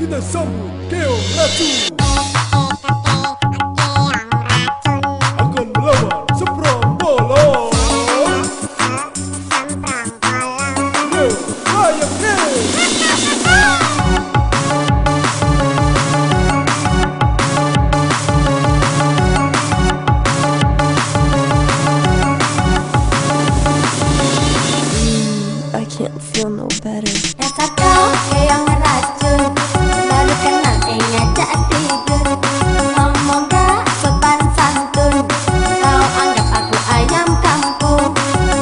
kita sambut Keong Racun akan melawan Semprong Bolong. Yo, ayo Keong. I can't feel no better. Dasar kau keong racun, baru kenal ngajak tidur. Ngomong gak sopan santun, kau anggap aku ayam kampung.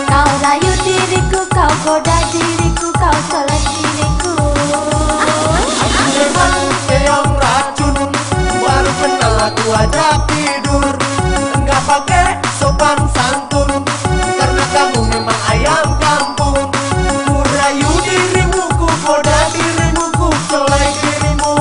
Kau rayu diriku, kau goda diriku, kau colek diriku. Aku memang keong racun, baru kenal aku ajak tidur. Enggak pakai sopan santun, karena kamu memang ayam kampung. Ku rayu dirimu, ku goda dirimu, ku colek dirimu.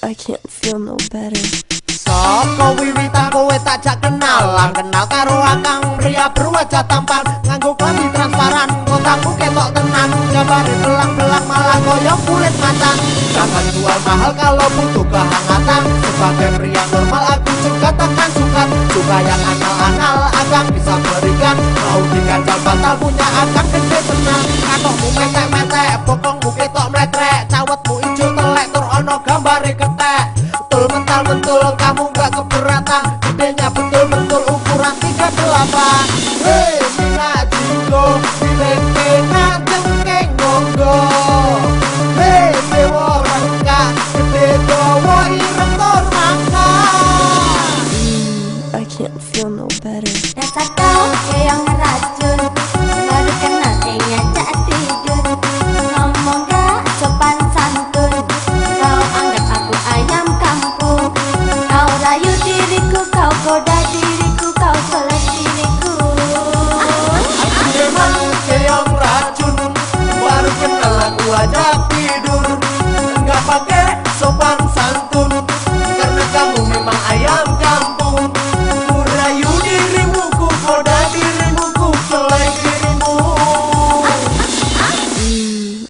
I can't feel no better. Soko wiwita kowe tak jak kenalan, kenal karo akang pria berwajah tampan, nganggo klambi transparan, kotaku ketok tenan, gambare belang-belang malah koyo kulit macan. Jangan jual mahal kalau butuh kehangatan, sebagai pria normal aku juga takkan suka yang anal-anal, akang bisa berikan. Mau diganjal bantal punya akang gede tenang, kakokmu metek-metek, bokongmu ketok meletrek, cawetmu ijo telek tur ono gambare ketek. Betul mental-mentul kamu gak keberatan, gedenya betul-betul ukuran 38. Hei mina jinggo, dileke ngajengkeng ngonggo. Hei dewa rengka, gede dawa ireng tur mangka. I can't feel no better. Dasar kau keong racun, baru kenal ngajak tidur. Ngomong gak sopan santun, kau anggap aku ayam kampung. Kau rayu diriku, kau goda diriku, kau colek diriku. Aku memang keong racun, baru kenal aku ajak tidur. Enggak pakai